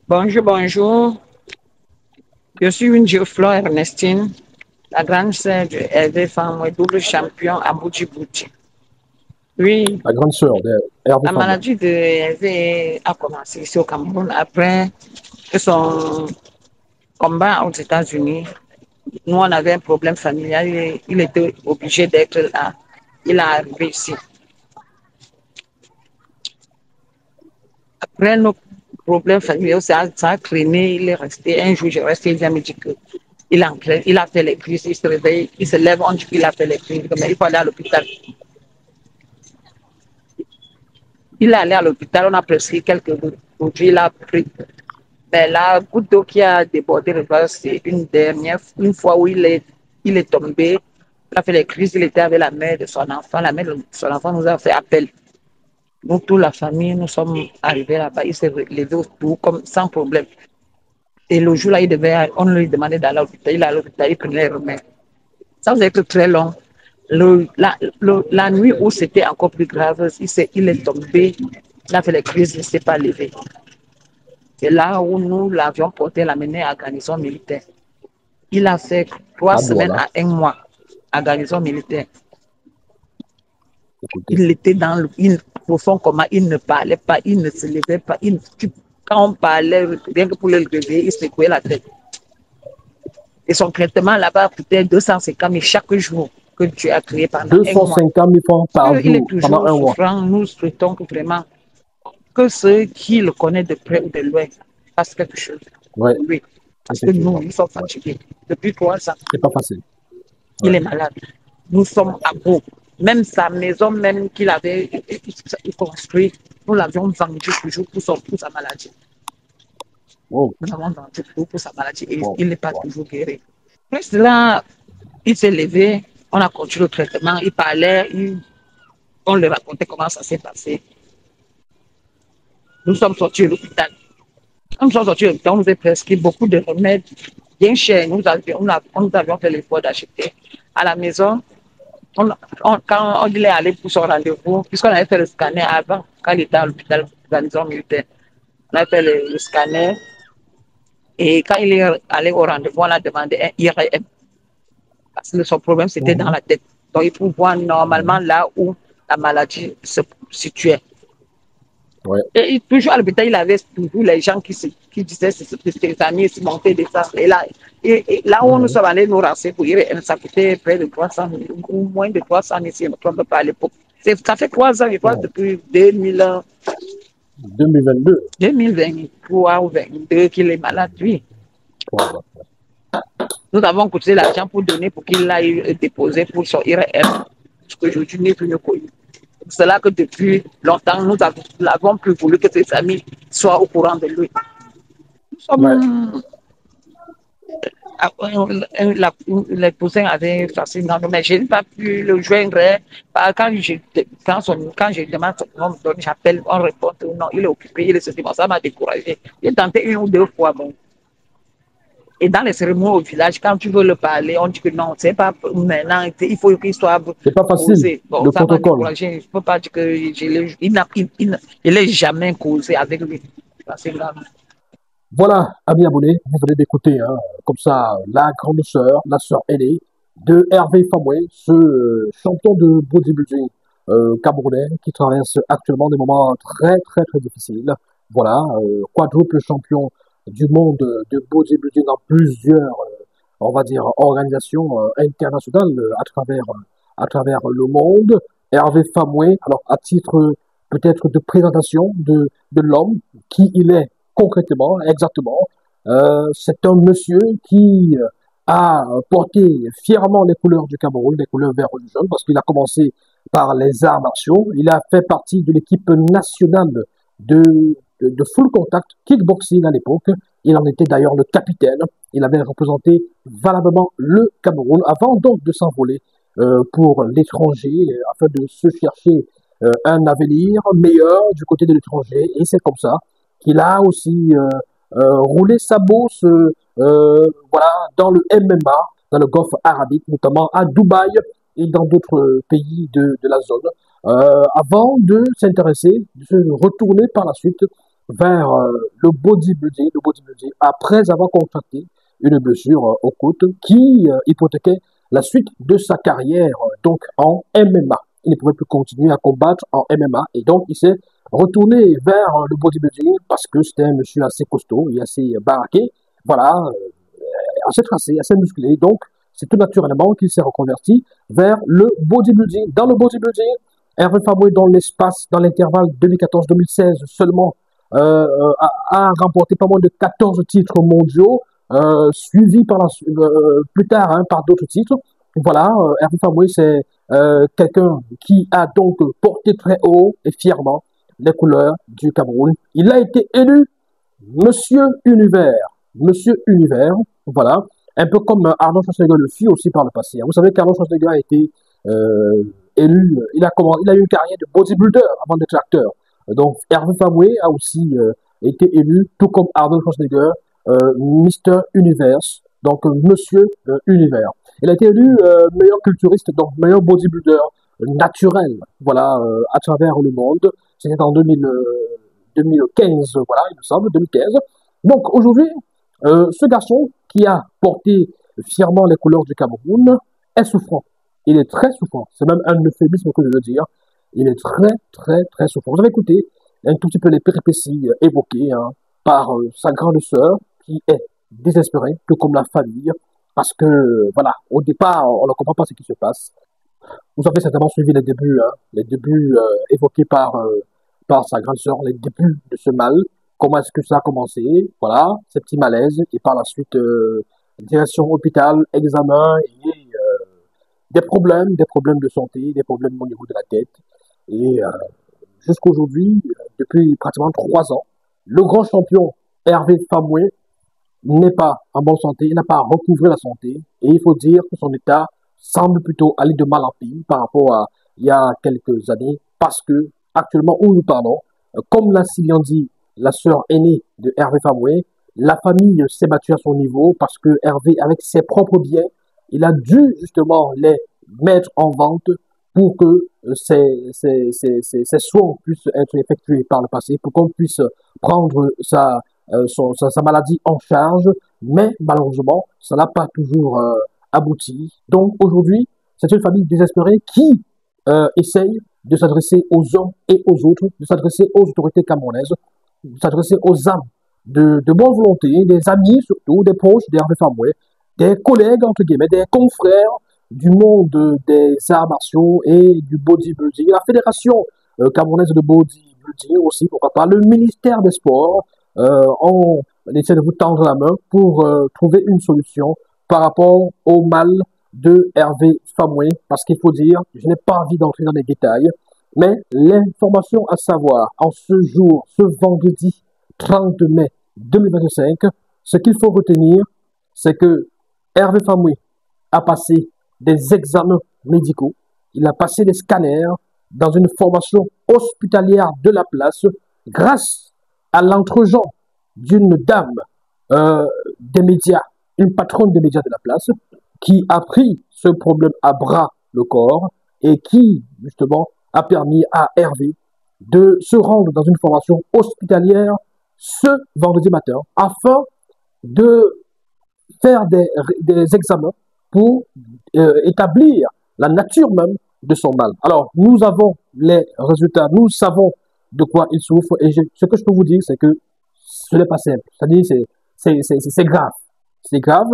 Bonjour, bonjour. Je suis une Geoffroy Ernestine, la grande sœur de Hervé Famoué, double champion à Bouti. Oui, La grande sœur de Hervé la Famoué. maladie de Hervé a commencé ici au Cameroun après son combat aux États-Unis. Nous, on avait un problème familial. Il était obligé d'être là. Il a arrivé ici. Après nos problèmes familiaux, ça a traîné. Il est resté. Un jour, je resté. Il vient me dire que il a fait les crises. Il se réveille, il se lève, on dit qu'il a fait les crises. Mais il faut aller à l'hôpital. Il est allé à l'hôpital, on a prescrit quelques produits, il a pris. Mais la goutte d'eau qui a débordé le bras, c'est une fois où il est tombé, il a fait les crises, il était avec la mère de son enfant. La mère de son enfant nous a fait appel. Nous, toute la famille, nous sommes arrivés là-bas. Il s'est levé autour comme, sans problème. Et le jour-là, on lui demandait d'aller à l'hôpital. Il est à l'hôpital, il prenait les remèdes. Ça vous être très long. La nuit où c'était encore plus grave, il est tombé, il a fait les crises, il ne s'est pas levé. C'est là où nous l'avions porté, l'amené à la garnison militaire. Il a fait trois À semaines Douala, à un mois à garnison militaire. écoutez. Il était dans le profond coma, il ne parlait pas, il ne se levait pas. Quand on parlait, rien que pour le réveiller, il secouait la tête. Et son traitement là-bas coûtait 250 000 chaque jour que tu as créé pendant un mois. 250 000 francs par Il est jour pendant toujours un mois. souffrant. Nous souhaitons que vraiment que ceux qui le connaissent de près ou de loin fassent quelque chose Oui, pour lui. Parce que effectivement. nous sommes Ouais. fatigués. Depuis 3 ans, C'est pas facile. il Ouais. est malade. Nous sommes à bout. Même sa maison, même qu'il avait construit, nous l'avions vendu toujours pour sa maladie. Oh, Nous l'avons vendu toujours pour sa maladie et bon, il n'est pas bon. toujours guéri. Après cela, il s'est levé, on a continué le traitement, il parlait, on lui racontait comment ça s'est passé. Nous sommes sortis de l'hôpital. Quand nous sommes sortis de l'hôpital, on nous a prescrit beaucoup de remèdes bien chers. Nous avions fait l'effort d'acheter. À la maison, quand on est allé pour son rendez-vous, puisqu'on avait fait le scanner avant, quand il était à l'hôpital, dans les zones militaires, on a fait le scanner. Et quand il est allé au rendez-vous, on a demandé un IRM. Parce que son problème, c'était dans Mhm, la tête. Donc, il faut voir normalement mhm. là où la maladie se situait. Ouais. Et toujours à l'hôpital, il avait toujours les gens qui disaient que ses amis se montaient des ça. Et là où nous Mhm. sommes allés nous renseigner pour IRM, ça coûtait près de 300 000 ou moins de 300 000 si je ne me trompe pas à l'époque. Ça fait 3 ans, je crois, Oh, depuis 2000, 2022. 2023 ou 2022 qu'il est malade, lui. 3 ans. Nous avons coûté l'argent pour donner pour qu'il aille déposer pour son IRM. Parce qu'aujourd'hui, n'est plus connu. C'est là que depuis longtemps, nous n'avons plus voulu que ses amis soient au courant de lui. Nous Ouais. sommes les cousins avaient fasciné, mais je n'ai pas pu le joindre. Quand je demande son nom, j'appelle, on répond non, il est occupé, il est ceci, bon, ça m'a découragé. J'ai tenté une ou deux fois, bon. Et dans les cérémonies au village, quand tu veux le parler, on dit que non, c'est pas maintenant, il faut qu'il soit C'est pas facile, causé. Bon, le ça m'a protocole. découragé. Je ne peux pas dire que il n'est jamais causé avec lui. C'est grave. Voilà, amis abonnés, vous venez d'écouter, hein, comme ça, la grande sœur, la sœur aînée de Hervé Famoué, ce champion de bodybuilding camerounais qui traverse actuellement des moments très, très, très difficiles. Voilà, quadruple champion du monde de bodybuilding dans plusieurs, on va dire, organisations internationales à travers le monde. Hervé Famoué, alors à titre peut-être de présentation de l'homme, qui il est concrètement, exactement. C'est un monsieur qui a porté fièrement les couleurs du Cameroun, les couleurs vert, rouge, jaune, parce qu'il a commencé par les arts martiaux. Il a fait partie de l'équipe nationale de, de full contact kickboxing à l'époque. Il en était d'ailleurs le capitaine. Il avait représenté valablement le Cameroun avant donc de s'envoler pour l'étranger afin de se chercher un avenir meilleur du côté de l'étranger. Et c'est comme ça qu'il a aussi roulé sa bourse voilà, dans le MMA, dans le Golfe arabique, notamment à Dubaï et dans d'autres pays de la zone, avant de s'intéresser, de se retourner par la suite vers le bodybuilding, après avoir contracté une blessure au côte qui hypothéquait la suite de sa carrière donc en MMA. Il ne pouvait plus continuer à combattre en MMA et donc il s'est retourné vers le bodybuilding parce que c'était un monsieur assez costaud et assez baraqué, voilà, assez tracé, assez musclé. Donc c'est tout naturellement qu'il s'est reconverti vers le bodybuilding. Dans le bodybuilding, Hervé Fabre dans l'espace, dans l'intervalle 2014-2016 seulement, a remporté pas moins de 14 titres mondiaux, suivi plus tard par d'autres titres. Voilà, Hervé Fabre, c'est quelqu'un qui a donc porté très haut et fièrement les couleurs du Cameroun. Il a été élu Monsieur Univers. Monsieur Univers, voilà. Un peu comme Arnold Schwarzenegger le fit aussi par le passé. Vous savez qu'Arnold Schwarzenegger a été élu, il a eu une carrière de bodybuilder avant d'être acteur. Donc Hervé Famoué a aussi été élu, tout comme Arnold Schwarzenegger, Mister Universe, donc Monsieur Univers. Il a été élu meilleur culturiste, donc meilleur bodybuilder naturel, voilà, à travers le monde. C'était en 2015, voilà, il me semble, 2015. Donc aujourd'hui, ce garçon qui a porté fièrement les couleurs du Cameroun est souffrant. Il est très souffrant. C'est même un euphémisme que je veux dire. Il est très, très, très souffrant. Vous avez écouté un tout petit peu les péripéties évoquées par sa grande sœur qui est désespérée, tout comme la famille, parce que, voilà, au départ, on ne comprend pas ce qui se passe. Vous avez certainement suivi les débuts évoqués par sa grande sœur, les débuts de ce mal. Comment est-ce que ça a commencé? Voilà, ces petits malaises. Et par la suite, direction hôpital, examen et des problèmes de santé, des problèmes au niveau de la tête. Et jusqu'aujourd'hui, depuis pratiquement 3 ans, le grand champion Hervé Famoué n'est pas en bonne santé, il n'a pas recouvré la santé. Et il faut dire que son état semble plutôt aller de mal en pire par rapport à il y a quelques années, parce que actuellement où nous parlons, comme l'a si bien dit la sœur aînée de Hervé Famoué, la famille s'est battue à son niveau parce que Hervé, avec ses propres biens, il a dû justement les mettre en vente pour que ces soins puissent être effectués par le passé, pour qu'on puisse prendre sa maladie en charge, mais malheureusement, ça n'a pas toujours abouti. Donc aujourd'hui, c'est une famille désespérée qui essaye de s'adresser aux uns et aux autres, de s'adresser aux autorités camerounaises, de s'adresser aux âmes de bonne volonté, des amis surtout, des proches d'Hervé Famoué, des collègues, entre guillemets, des confrères du monde des arts martiaux et du bodybuilding, la fédération camerounaise de bodybuilding aussi, pourquoi pas, le ministère des Sports, on essaie de vous tendre la main pour trouver une solution par rapport au mal de Hervé Famoué, parce qu'il faut dire, je n'ai pas envie d'entrer dans les détails, mais l'information à savoir en ce jour, ce vendredi 30 mai 2025, ce qu'il faut retenir, c'est que Hervé Famoué a passé des examens médicaux, il a passé des scanners dans une formation hospitalière de la place grâce à l'entregent d'une dame des médias, une patronne des médias de la place, qui a pris ce problème à bras le corps et qui, justement, a permis à Hervé de se rendre dans une formation hospitalière ce vendredi matin afin de faire des examens pour établir la nature même de son mal. Alors, nous avons les résultats, nous savons de quoi il souffre et ce que je peux vous dire, c'est que ce n'est pas simple. C'est-à-dire, c'est grave. C'est grave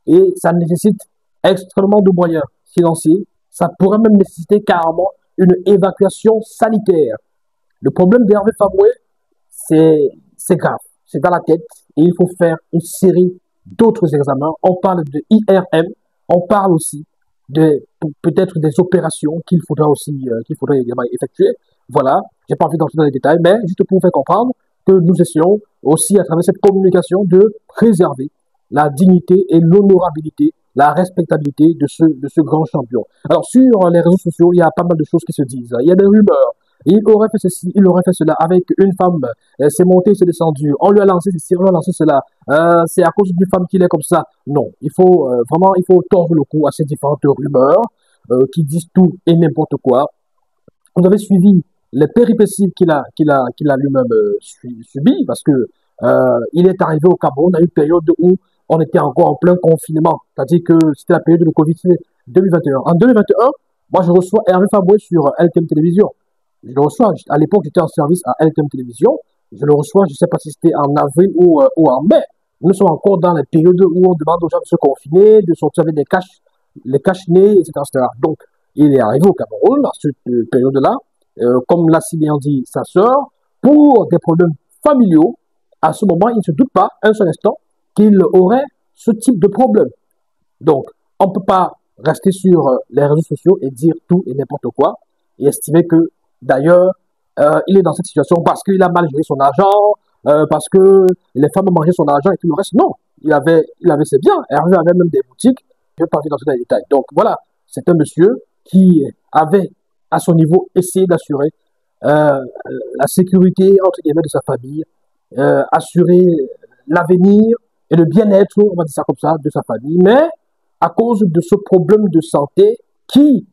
et ça nécessite extrêmement de moyens financiers. Ça pourrait même nécessiter carrément une évacuation sanitaire. Le problème d'Hervé Famoué, c'est grave. C'est dans la tête et il faut faire une série d'autres examens. On parle de IRM, on parle aussi de peut-être des opérations qu'il faudrait également effectuer. Voilà, j'ai pas envie d'entrer dans les détails, mais juste pour vous faire comprendre que nous essayons aussi à travers cette communication de préserver la dignité et l'honorabilité, la respectabilité de ce grand champion. Alors sur les réseaux sociaux, il y a pas mal de choses qui se disent. Il y a des rumeurs. Il aurait fait ceci, il aurait fait cela avec une femme. C'est monté, c'est descendu. On lui a lancé ceci, on lui a lancé cela. C'est à cause d'une femme qu'il est comme ça. Non, il faut vraiment, il faut tordre le cou à ces différentes rumeurs qui disent tout et n'importe quoi. Vous avez suivi les péripéties qu'il a lui-même subies, parce que il est arrivé au Cameroun à une période où on était encore en plein confinement, c'est-à-dire que c'était la période de Covid 2021. En 2021, moi je reçois Hervé Faboué sur LTM Télévision. Je le reçois, à l'époque j'étais en service à LTM Télévision, je le reçois, je ne sais pas si c'était en avril ou en mai. Nous sommes encore dans les périodes où on demande aux gens de se confiner, de sortir avec les cache-nez, etc. Donc, il est arrivé au Cameroun à cette période-là, comme l'a si bien dit sa sœur, pour des problèmes familiaux. À ce moment, il ne se doute pas un seul instant qu'il aurait ce type de problème. Donc, on ne peut pas rester sur les réseaux sociaux et dire tout et n'importe quoi et estimer que, d'ailleurs, il est dans cette situation parce qu'il a mal géré son argent, parce que les femmes ont mangé son argent et tout le reste. Non, il avait ses biens. Hervé avait même des boutiques. Je ne vais pas entrer dans les détails. Donc, voilà, c'est un monsieur qui avait, à son niveau, essayé d'assurer la sécurité, entre guillemets, de sa famille, assurer l'avenir et le bien-être, on va dire ça comme ça, de sa famille. Mais à cause de ce problème de santé qui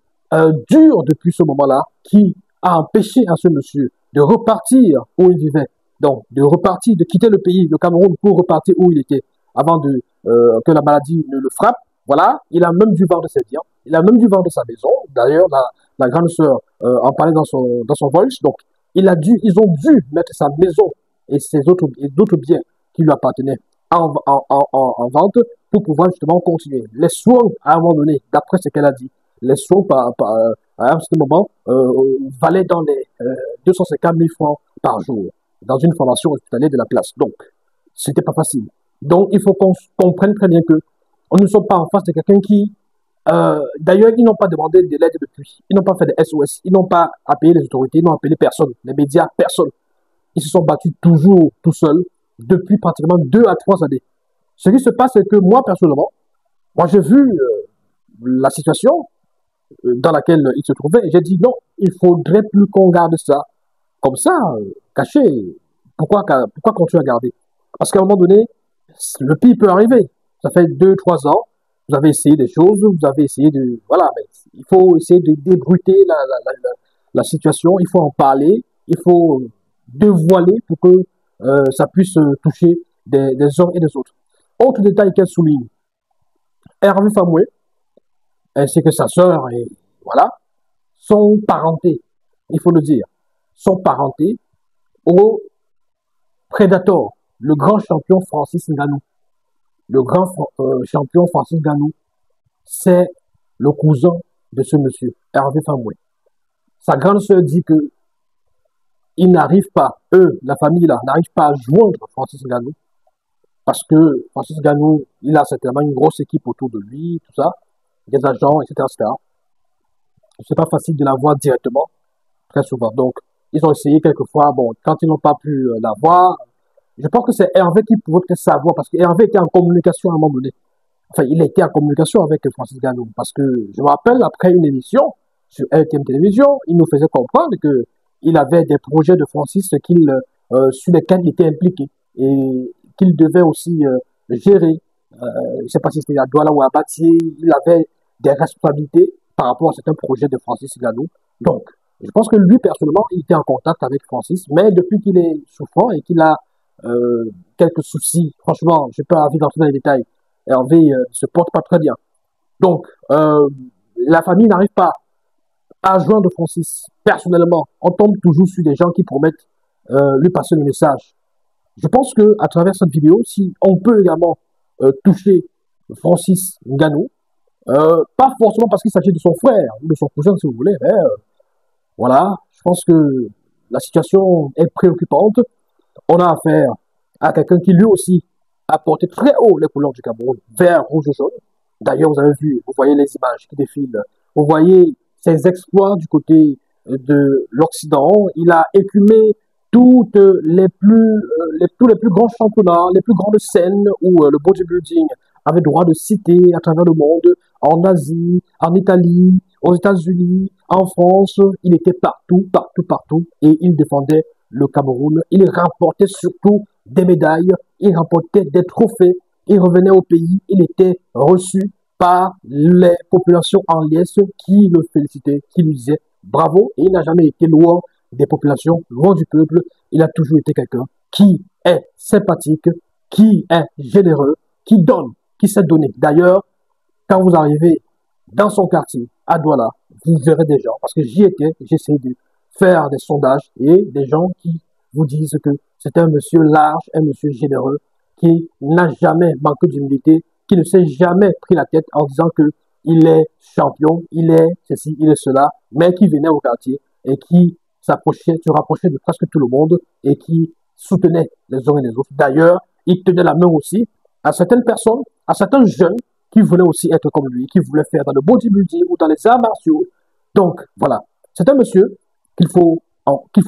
dure depuis ce moment-là, qui a empêché à ce monsieur de repartir où il vivait, donc de repartir, de quitter le pays, le Cameroun, pour repartir où il était, avant que la maladie ne le frappe. Voilà, il a même dû vendre ses biens, il a même dû vendre sa maison. D'ailleurs, la grande sœur en parlait dans son voice. Donc, ils ont dû mettre sa maison et d'autres biens qui lui appartenaient en vente pour pouvoir justement continuer. Les soins, à un moment donné, d'après ce qu'elle a dit, les soins à un certain moment valaient dans les 250 000 francs par jour dans une formation hospitalière de la place. Donc, c'était pas facile. Donc, il faut qu'on comprenne très bien que on ne sommes pas en face de quelqu'un qui, d'ailleurs, ils n'ont pas demandé de l'aide depuis. Ils n'ont pas fait de SOS. Ils n'ont pas appelé les autorités. Ils n'ont appelé personne. Les médias, personne. Ils se sont battus toujours tout seuls depuis pratiquement 2 à 3 années. Ce qui se passe, c'est que moi, personnellement, moi, j'ai vu la situation dans laquelle il se trouvait et j'ai dit non, il faudrait plus qu'on garde ça comme ça, caché. Pourquoi continuer à garder? Parce qu'à un moment donné, le pire peut arriver. Ça fait 2, 3 ans, vous avez essayé des choses, vous avez essayé de... Voilà, mais il faut essayer de débruiter la situation, il faut en parler, il faut dévoiler pour que ça puisse toucher des uns et des autres. Autre détail qu'elle souligne, Hervé Famoué, ainsi que sa sœur, et voilà, sont parentés, il faut le dire, sont parentés au Predator, le grand champion Francis Ngannou. Le grand champion Francis Ngannou, c'est le cousin de ce monsieur, Hervé Famoué. Sa grande sœur dit que ils n'arrivent pas, la famille là, n'arrive pas à joindre Francis Ngannou parce que Francis Ngannou, il a certainement une grosse équipe autour de lui, tout ça, des agents, etc., etc. C'est pas facile de la voir directement, très souvent. Donc, ils ont essayé quelquefois, bon, quand ils n'ont pas pu la voir, je pense que c'est Hervé qui pouvait peut-être savoir, parce que Hervé était en communication à un moment donné. Enfin, il était en communication avec Francis Ngannou, parce que je me rappelle, après une émission sur LTM Télévision, il nous faisait comprendre que il avait des projets de Francis sur lesquels il était impliqué et qu'il devait aussi gérer. Je ne sais pas si c'était à Douala ou à Batié, il avait des responsabilités par rapport à certains projets de Francis Ngannou. Donc, je pense que lui, personnellement, il était en contact avec Francis, mais depuis qu'il est souffrant et qu'il a quelques soucis, franchement, je n'ai pas envie d'entrer dans les détails, Hervé ne se porte pas très bien. Donc, la famille n'arrive pas à joindre Francis. Personnellement, on tombe toujours sur des gens qui promettent lui passer le message. Je pense que à travers cette vidéo, si on peut également toucher Francis Ngannou, pas forcément parce qu'il s'agit de son frère ou de son cousin, si vous voulez, mais voilà, je pense que la situation est préoccupante. On a affaire à quelqu'un qui lui aussi a porté très haut les couleurs du Cameroun, vert, rouge, jaune. D'ailleurs, vous avez vu, vous voyez les images qui défilent, vous voyez ses exploits du côté de l'Occident. Il a écumé tous les plus grands championnats, les plus grandes scènes où le bodybuilding avait droit de citer à travers le monde, en Asie, en Italie, aux États-Unis, en France. Il était partout, partout, partout, et il défendait le Cameroun. Il remportait surtout des médailles, il remportait des trophées, il revenait au pays, il était reçu par les populations en liesse qui le félicitaient, qui lui disaient bravo, et il n'a jamais été loin des populations, loin du peuple. Il a toujours été quelqu'un qui est sympathique, qui est généreux, qui donne, qui sait donner. D'ailleurs, quand vous arrivez dans son quartier, à Douala, vous verrez des gens, parce que j'y étais, j'essaie de faire des sondages et des gens qui vous disent que c'est un monsieur large, un monsieur généreux, qui n'a jamais manqué d'humilité, qui ne s'est jamais pris la tête en disant que il est champion, il est ceci, il est cela, mais qui venait au quartier et qui s'approchait, se rapprochait de presque tout le monde et qui soutenait les uns et les autres. D'ailleurs, il tenait la main aussi à certaines personnes, à certains jeunes qui voulaient aussi être comme lui, qui voulaient faire dans le bodybuilding ou dans les arts martiaux. Donc, voilà. C'est un monsieur qu'il faut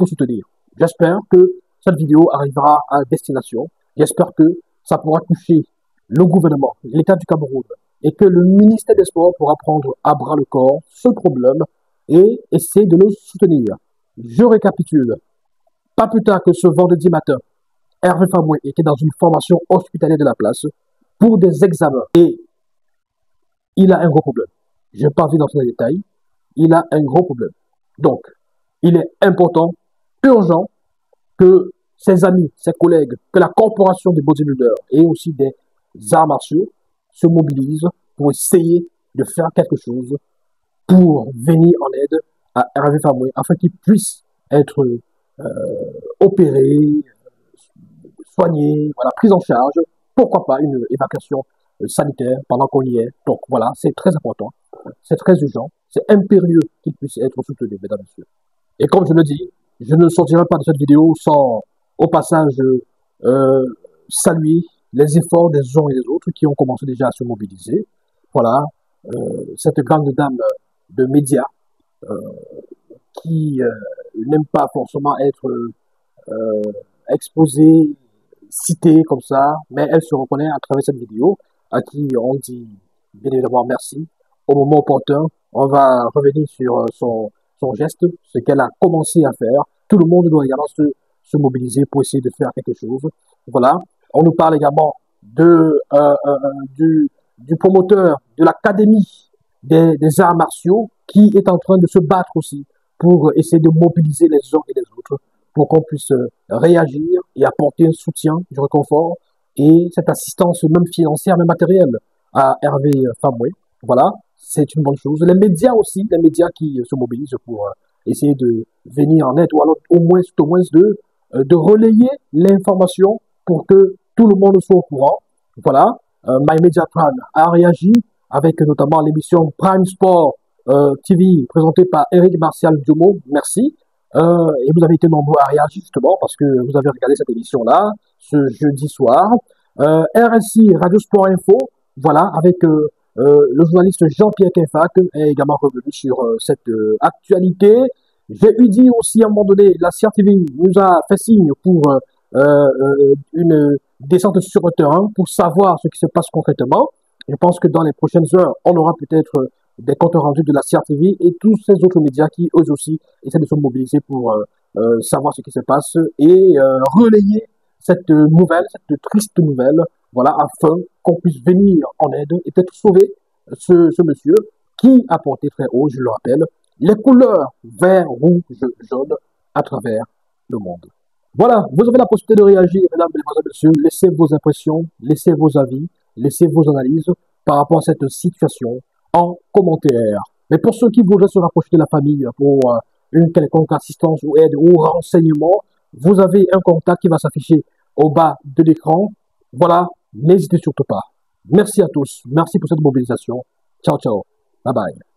soutenir. J'espère que cette vidéo arrivera à destination. J'espère que ça pourra toucher le gouvernement, l'État du Cameroun, et que le ministère des Sports pourra prendre à bras le corps ce problème et essayer de le soutenir. Je récapitule. Pas plus tard que ce vendredi matin, Hervé Famoué était dans une formation hospitalière de la place pour des examens. Et il a un gros problème. Je ne vais pas venir dans les détails. Il a un gros problème. Donc, il est important, urgent, que ses amis, ses collègues, que la corporation des bodybuilders et aussi des arts martiaux se mobilisent pour essayer de faire quelque chose pour venir en aide à Hervé Famoué afin qu'il puisse être opéré, soigné, voilà, pris en charge, pourquoi pas une évacuation sanitaire pendant qu'on y est. Donc voilà, c'est très important, c'est très urgent, c'est impérieux qu'il puisse être soutenu, mesdames et messieurs. Et comme je le dis, je ne sortirai pas de cette vidéo sans, au passage, saluer les efforts des uns et des autres qui ont commencé déjà à se mobiliser. Voilà, cette grande dame de médias qui n'aime pas forcément être exposée, citée comme ça, mais elle se reconnaît à travers cette vidéo, à qui on dit bien évidemment merci. Au moment opportun, on va revenir sur son geste, ce qu'elle a commencé à faire. Tout le monde doit également se mobiliser pour essayer de faire quelque chose. Voilà. On nous parle également du promoteur de l'Académie des arts martiaux qui est en train de se battre aussi pour essayer de mobiliser les uns et les autres pour qu'on puisse réagir et apporter un soutien, du réconfort et cette assistance même financière, même matérielle à Hervé Famoué. Voilà, c'est une bonne chose. Les médias aussi, les médias qui se mobilisent pour essayer de venir en aide ou alors au moins de relayer l'information pour que tout le monde soit au courant. Voilà, My Media Plan a réagi avec notamment l'émission Prime Sport TV présentée par Eric Martial Diomo. Merci. Et vous avez été nombreux à réagir justement parce que vous avez regardé cette émission-là ce jeudi soir. RSI, Radio Sport Info, voilà, avec le journaliste Jean-Pierre Kenfac est également revenu sur cette actualité. J'ai eu dit aussi à un moment donné, la CRTV nous a fait signe pour une descente sur le terrain pour savoir ce qui se passe concrètement. Je pense que dans les prochaines heures, on aura peut-être des comptes rendus de la CRTV et tous ces autres médias qui, eux aussi, essaient de se mobiliser pour savoir ce qui se passe et relayer cette nouvelle, cette triste nouvelle, voilà, afin qu'on puisse venir en aide et peut-être sauver ce monsieur qui a porté très haut, je le rappelle, les couleurs vert, rouge, jaune à travers le monde. Voilà, vous avez la possibilité de réagir, mesdames, mesdemoiselles, messieurs, laissez vos impressions, laissez vos avis, laissez vos analyses par rapport à cette situation en commentaire. Mais pour ceux qui voudraient se rapprocher de la famille pour une quelconque assistance ou aide ou renseignement, vous avez un contact qui va s'afficher au bas de l'écran. Voilà, n'hésitez surtout pas. Merci à tous. Merci pour cette mobilisation. Ciao, ciao. Bye bye.